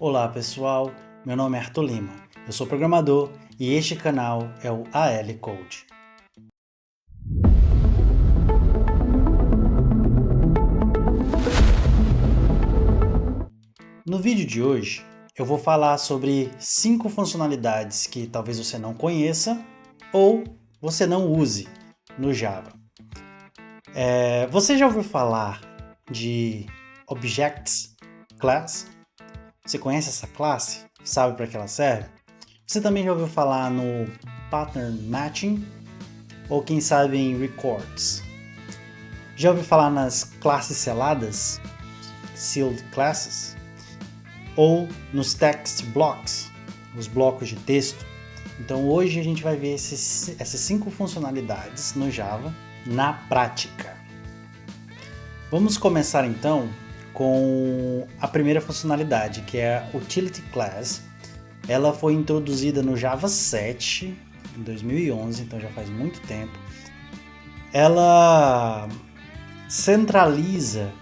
Olá pessoal, meu nome é Arthur Lima, eu sou programador e este canal é o AL Code. No vídeo de hoje eu vou falar sobre 5 funcionalidades que talvez você não conheça ou você não use no Java. Você já ouviu falar de Objects Class? Você conhece essa classe? Sabe para que ela serve? Você também já ouviu falar no Pattern Matching? Ou quem sabe em Records? Já ouviu falar nas classes seladas? Sealed Classes? Ou nos Text Blocks? Os blocos de texto? Então hoje a gente vai ver essas 5 funcionalidades no Java na prática. Vamos começar então com a primeira funcionalidade, que é a Utility Class. Ela foi introduzida no Java 7 em 2011, então já faz muito tempo. Ela centraliza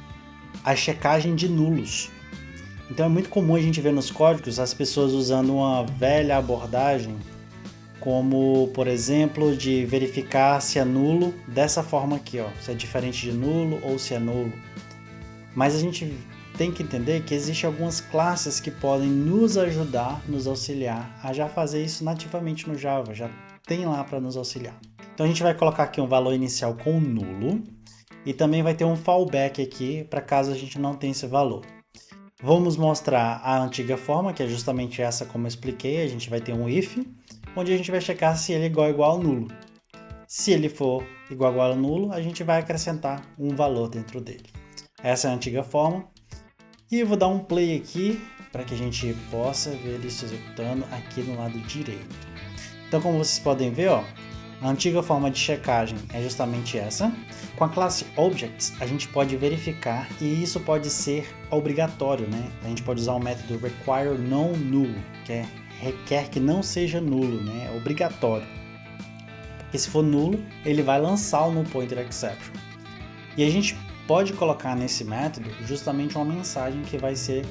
a checagem de nulos. Então é muito comum a gente ver nos códigos as pessoas usando uma velha abordagem, como por exemplo de verificar se é nulo dessa forma aqui, ó, se é diferente de nulo ou se é nulo. Mas a gente tem que entender que existem algumas classes que podem nos ajudar, nos auxiliar a já fazer isso nativamente no Java, já tem lá para nos auxiliar. Então a gente vai colocar aqui um valor inicial com nulo e também vai ter um fallback aqui para caso a gente não tenha esse valor. Vamos mostrar a antiga forma, que é justamente essa como eu expliquei. A gente vai ter um if, onde a gente vai checar se ele é igual ao nulo. Se ele for igual ao nulo, a gente vai acrescentar um valor dentro dele. Essa é a antiga forma. E eu vou dar um play aqui para que a gente possa ver ele se executando aqui no lado direito. Então, como vocês podem ver, ó, a antiga forma de checagem é justamente essa. Com a classe Objects, a gente pode verificar e isso pode ser obrigatório, né? A gente pode usar o método require non-null, que requer que não seja nulo, né? É obrigatório. Porque se for nulo, ele vai lançar o null pointer exception. E a gente pode colocar nesse método justamente uma mensagem que vai ser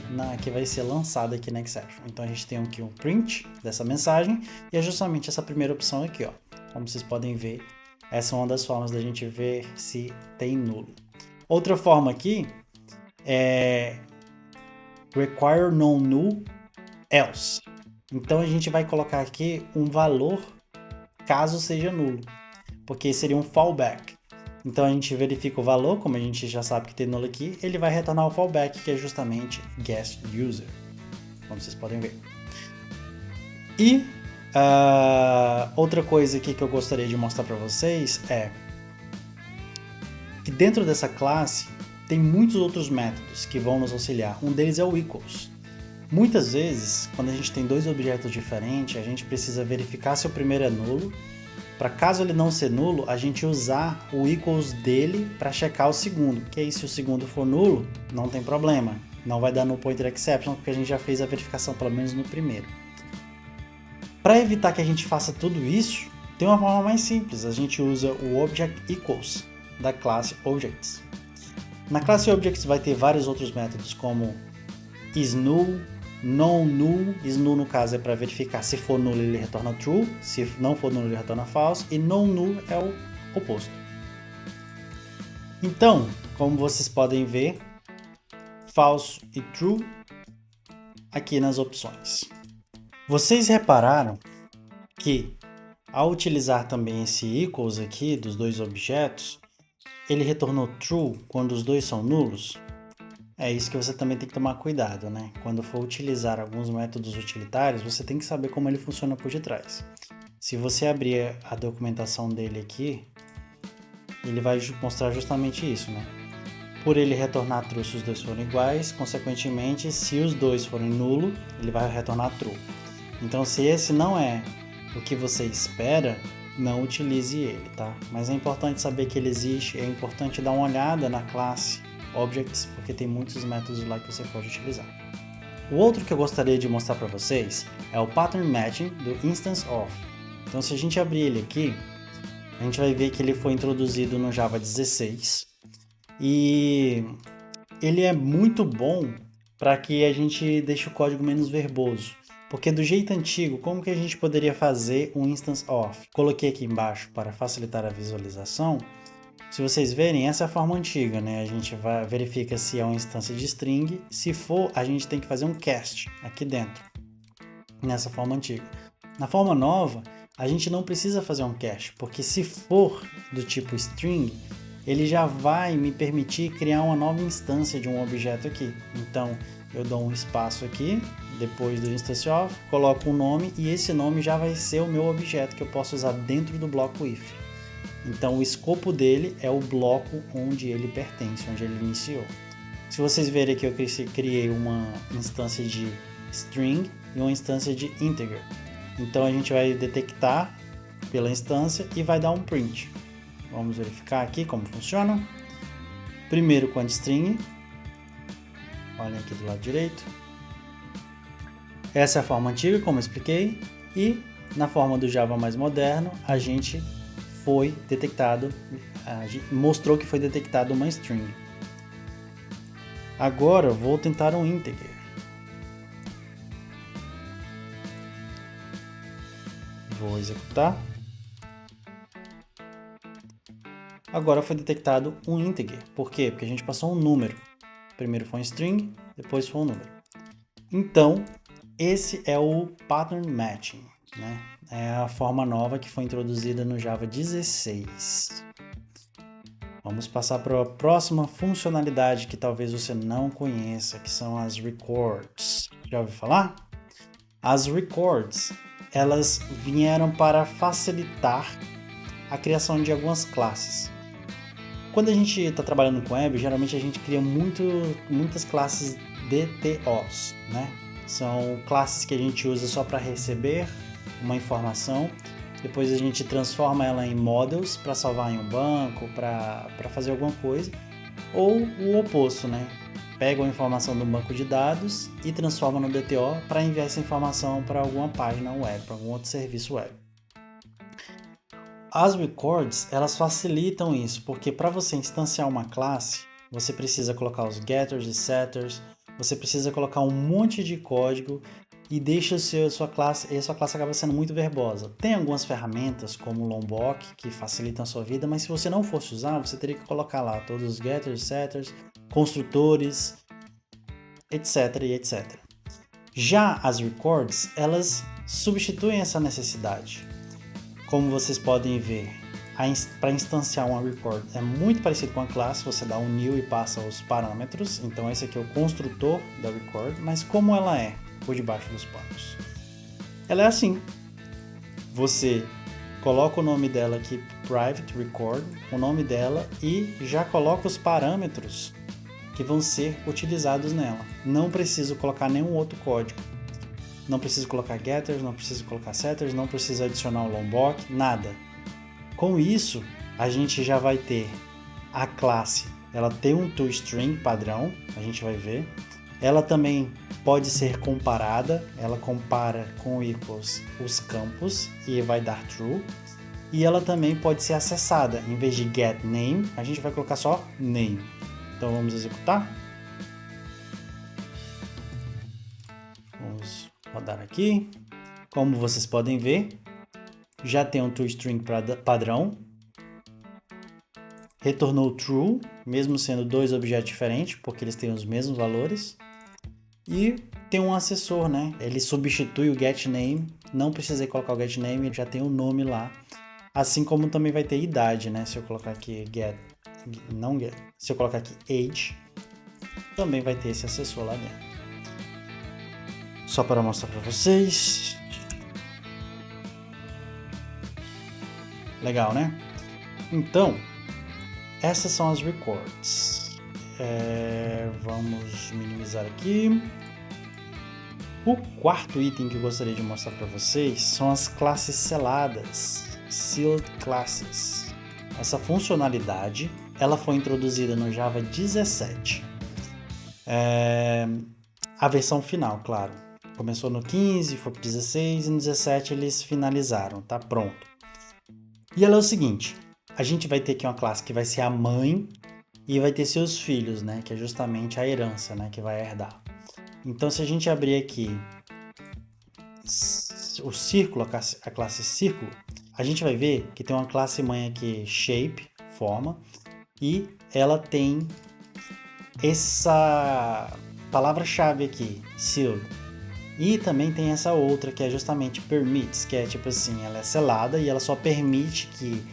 lançada aqui na exception. Então a gente tem aqui um print dessa mensagem e é justamente essa primeira opção aqui, ó. Como vocês podem ver, essa é uma das formas da gente ver se tem nulo. Outra forma aqui é require non-null else. Então a gente vai colocar aqui um valor caso seja nulo, porque seria um fallback. Então a gente verifica o valor, como a gente já sabe que tem nulo aqui, ele vai retornar o fallback, que é justamente guest user, como vocês podem ver. E outra coisa aqui que eu gostaria de mostrar para vocês é que dentro dessa classe tem muitos outros métodos que vão nos auxiliar. Um deles é o equals. Muitas vezes, quando a gente tem dois objetos diferentes, a gente precisa verificar se o primeiro é nulo, para caso ele não ser nulo, a gente usar o equals dele para checar o segundo. Que aí se o segundo for nulo, não tem problema. Não vai dar null pointer exception, porque a gente já fez a verificação pelo menos no primeiro. Para evitar que a gente faça tudo isso, tem uma forma mais simples. A gente usa o object equals da classe Objects. Na classe Objects vai ter vários outros métodos, como isNull, non-null. isNull no caso é para verificar se for nulo ele retorna true, se não for nulo ele retorna false, e non-null é o oposto. Então, como vocês podem ver, false e true aqui nas opções. Vocês repararam que ao utilizar também esse equals aqui dos dois objetos, ele retornou true quando os dois são nulos? É isso que você também tem que tomar cuidado, né? Quando for utilizar alguns métodos utilitários, você tem que saber como ele funciona por detrás. Se você abrir a documentação dele aqui, ele vai mostrar justamente isso, né? Por ele retornar true se os dois forem iguais, consequentemente, se os dois forem nulo, ele vai retornar true. Então, se esse não é o que você espera, não utilize ele, tá? Mas é importante saber que ele existe, é importante dar uma olhada na classe Objects, porque tem muitos métodos lá que você pode utilizar. O outro que eu gostaria de mostrar para vocês é o Pattern Matching do Instance of. Então, se a gente abrir ele aqui, a gente vai ver que ele foi introduzido no Java 16 e ele é muito bom para que a gente deixe o código menos verboso. Porque do jeito antigo, como que a gente poderia fazer um instance of? Coloquei aqui embaixo para facilitar a visualização. Se vocês verem, essa é a forma antiga, né? A gente verifica se é uma instância de string. Se for, a gente tem que fazer um cast aqui dentro, nessa forma antiga. Na forma nova, a gente não precisa fazer um cast, porque se for do tipo string, ele já vai me permitir criar uma nova instância de um objeto aqui. Então, eu dou um espaço aqui, depois do instance of, coloco um nome e esse nome já vai ser o meu objeto que eu posso usar dentro do bloco if. Então, o escopo dele é o bloco onde ele pertence, onde ele iniciou. Se vocês verem aqui, eu criei uma instância de string e uma instância de integer. Então, a gente vai detectar pela instância e vai dar um print. Vamos verificar aqui como funciona. Primeiro com a string. Olhem aqui do lado direito. Essa é a forma antiga, como eu expliquei. E na forma do Java mais moderno, a gente mostrou que foi detectado uma string. Agora vou tentar um integer. Vou executar. Agora foi detectado um integer. Por quê? Porque a gente passou um número. Primeiro foi um string, depois foi um número. Então, esse é o pattern matching, né? É a forma nova que foi introduzida no Java 16. Vamos passar para a próxima funcionalidade que talvez você não conheça, que são as records. Já ouviu falar? As records, elas vieram para facilitar a criação de algumas classes. Quando a gente está trabalhando com web, geralmente a gente cria muitas classes DTOs, né? São classes que a gente usa só para receber uma informação, depois a gente transforma ela em models para salvar em um banco, para fazer alguma coisa, ou o oposto, né? Pega a informação do banco de dados e transforma no DTO para enviar essa informação para alguma página web, para algum outro serviço web. As records, elas facilitam isso, porque para você instanciar uma classe, você precisa colocar os getters e setters, você precisa colocar um monte de código e deixa a sua classe acaba sendo muito verbosa. Tem algumas ferramentas como o Lombok que facilitam a sua vida, mas se você não fosse usar, você teria que colocar lá todos os getters, setters, construtores, etc e etc. Já as records, elas substituem essa necessidade. Como vocês podem ver, para instanciar uma record é muito parecido com a classe, você dá um new e passa os parâmetros, então esse aqui é o construtor da record, mas como ela é por debaixo dos panos? Ela é assim, você coloca o nome dela aqui, private record, o nome dela e já coloca os parâmetros que vão ser utilizados nela. Não preciso colocar nenhum outro código. Não preciso colocar getters, não preciso colocar setters, não preciso adicionar o Lombok, nada. Com isso, a gente já vai ter a classe, ela tem um toString padrão, a gente vai ver. Ela também pode ser comparada, ela compara com o equals os campos e vai dar true. E ela também pode ser acessada, em vez de get name, a gente vai colocar só name. Então vamos executar. Vamos rodar aqui. Como vocês podem ver, já tem um toString padrão. Retornou true, mesmo sendo dois objetos diferentes, porque eles têm os mesmos valores. E tem um acessor, né? Ele substitui o getName, não precisei colocar o getName, ele já tem o nome lá. Assim como também vai ter idade, né? Se eu colocar aqui se eu colocar aqui age, também vai ter esse acessor lá dentro. Só para mostrar para vocês. Legal, né? Então, essas são as records. Vamos minimizar aqui. O quarto item que eu gostaria de mostrar para vocês são as classes seladas, sealed classes. Essa funcionalidade, ela foi introduzida no Java 17. A versão final, claro. Começou no 15, foi para 16 e no 17 eles finalizaram, tá pronto. E ela é o seguinte, a gente vai ter aqui uma classe que vai ser a mãe e vai ter seus filhos, né, que é justamente a herança, né, que vai herdar. Então, se a gente abrir aqui o círculo, a classe círculo, a gente vai ver que tem uma classe mãe aqui, shape, forma, e ela tem essa palavra-chave aqui, sealed. E também tem essa outra que é justamente permits, que é tipo assim, ela é selada e ela só permite que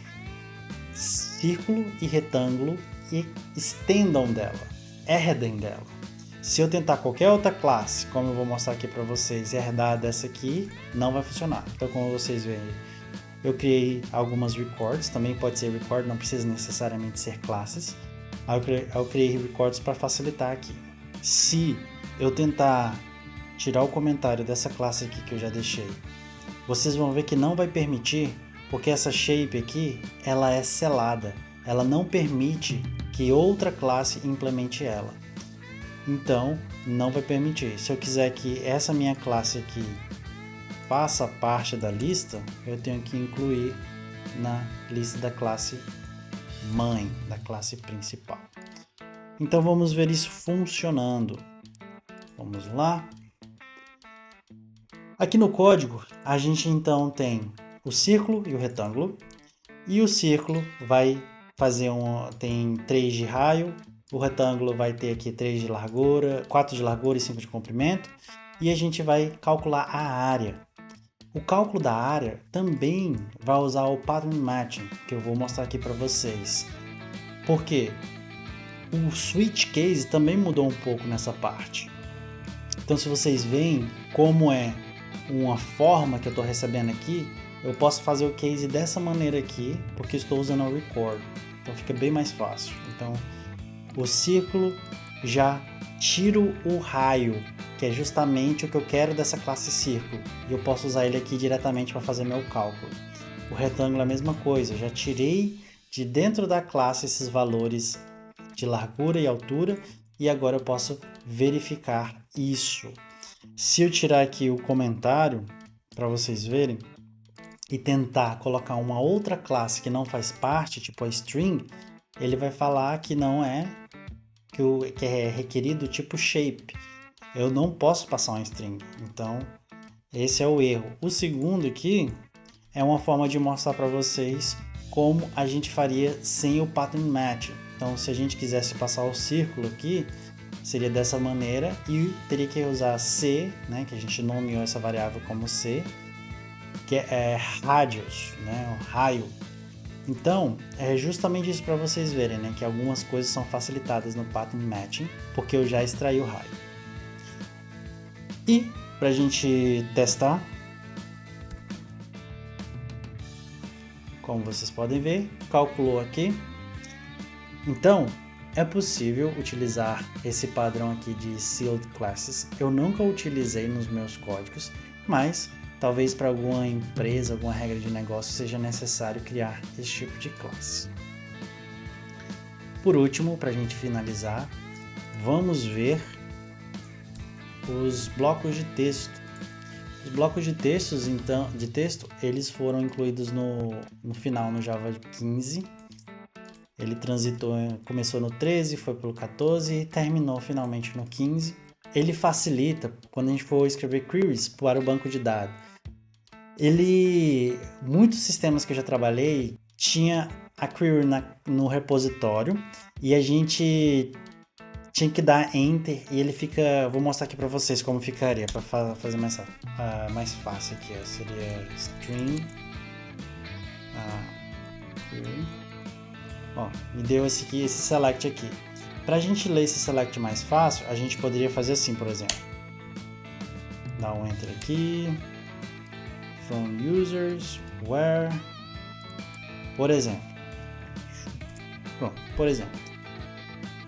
círculo e retângulo estendam dela, herdem dela. Se eu tentar qualquer outra classe, como eu vou mostrar aqui para vocês, herdar dessa aqui, não vai funcionar. Então, como vocês veem, eu criei algumas records, também pode ser record, não precisa necessariamente ser classes. Eu criei records para facilitar aqui. Se eu tentar tirar o comentário dessa classe aqui que eu já deixei, vocês vão ver que não vai permitir, porque essa shape aqui, ela é selada. Ela não permite que outra classe implemente ela. Então, não vai permitir. Se eu quiser que essa minha classe aqui faça parte da lista, eu tenho que incluir na lista da classe mãe, da classe principal. Então, vamos ver isso funcionando. Vamos lá. Aqui no código, a gente então tem o círculo e o retângulo. E o círculo vai fazer tem 3 de raio, o retângulo vai ter aqui 3 de largura, 4 de largura e 5 de comprimento. E a gente vai calcular a área. O cálculo da área também vai usar o pattern matching, que eu vou mostrar aqui para vocês. Por quê? O switch case também mudou um pouco nessa parte. Então, se vocês veem como é uma forma que eu estou recebendo aqui, eu posso fazer o case dessa maneira aqui, porque estou usando o record. Então fica bem mais fácil. Então, o círculo já tiro o raio, que é justamente o que eu quero dessa classe círculo. E eu posso usar ele aqui diretamente para fazer meu cálculo. O retângulo é a mesma coisa, já tirei de dentro da classe esses valores de largura e altura e agora eu posso verificar isso. Se eu tirar aqui o comentário para vocês verem e tentar colocar uma outra classe que não faz parte, tipo a string, ele vai falar que não é que é requerido tipo shape. Eu não posso passar uma string. Então, esse é o erro. O segundo aqui é uma forma de mostrar para vocês como a gente faria sem o pattern matching. Então, se a gente quisesse passar o círculo aqui, seria dessa maneira e teria que usar C, né, que a gente nomeou essa variável como C, que é radius, né, o raio. Então, é justamente isso para vocês verem, né, que algumas coisas são facilitadas no pattern matching, porque eu já extraí o raio. E para a gente testar, como vocês podem ver, calculou aqui. Então, é possível utilizar esse padrão aqui de sealed classes. Eu nunca utilizei nos meus códigos, mas talvez para alguma empresa, alguma regra de negócio seja necessário criar esse tipo de classe. Por último, para a gente finalizar, vamos ver os blocos de texto. Os blocos de texto, eles foram incluídos no final no Java 15. Ele começou no 13, foi pelo 14 e terminou finalmente no 15. Ele facilita quando a gente for escrever queries para o banco de dados. Muitos sistemas que eu já trabalhei tinha a query no repositório e a gente tinha que dar enter e ele fica. Vou mostrar aqui para vocês como ficaria para fazer mais fácil aqui. Seria string query. Ó, me deu esse select aqui. Para a gente ler esse select mais fácil, a gente poderia fazer assim, por exemplo. Dar um enter aqui. From users, where. Por exemplo. Pronto, por exemplo.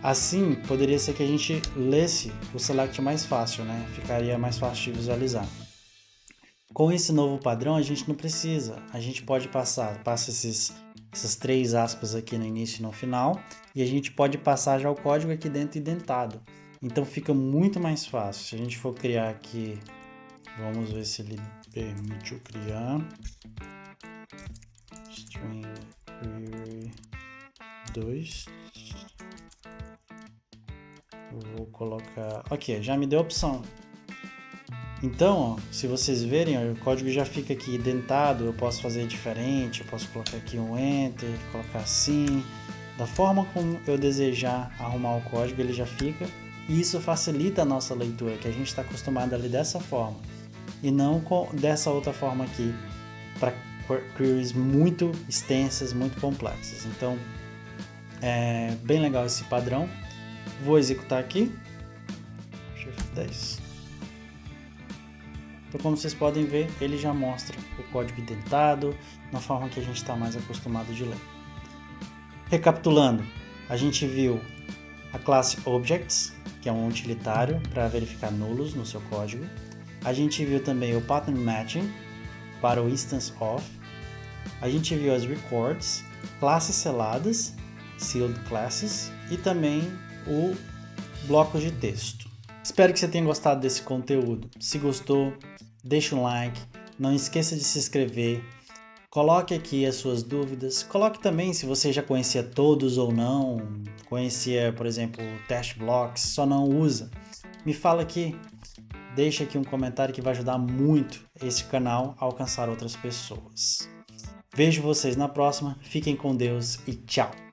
Assim, poderia ser que a gente lesse o select mais fácil, né? Ficaria mais fácil de visualizar. Com esse novo padrão, a gente não precisa. A gente pode passa essas 3 aspas aqui no início e no final, e a gente pode passar já o código aqui dentro identado. Então fica muito mais fácil. Se a gente for criar aqui, vamos ver se ele permite eu criar string query 2. Eu vou colocar... Ok, já me deu a opção. Então, ó, se vocês verem, ó, o código já fica aqui indentado, eu posso fazer diferente, eu posso colocar aqui um Enter, colocar assim, da forma como eu desejar arrumar o código, ele já fica, e isso facilita a nossa leitura, que a gente está acostumado a ler dessa forma, e não dessa outra forma aqui, para queries muito extensas, muito complexas. Então, é bem legal esse padrão. Vou executar aqui, Shift 10. Então, como vocês podem ver, ele já mostra o código indentado, na forma que a gente está mais acostumado de ler. Recapitulando, a gente viu a classe Objects, que é um utilitário para verificar nulos no seu código. A gente viu também o Pattern Matching para o Instance of. A gente viu as Records, classes seladas, Sealed Classes, e também o bloco de texto. Espero que você tenha gostado desse conteúdo. Se gostou, deixa um like, não esqueça de se inscrever, coloque aqui as suas dúvidas, coloque também se você já conhecia todos ou não, conhecia, por exemplo, o Test Blocks, só não usa. Me fala aqui, deixa aqui um comentário que vai ajudar muito esse canal a alcançar outras pessoas. Vejo vocês na próxima, fiquem com Deus e tchau!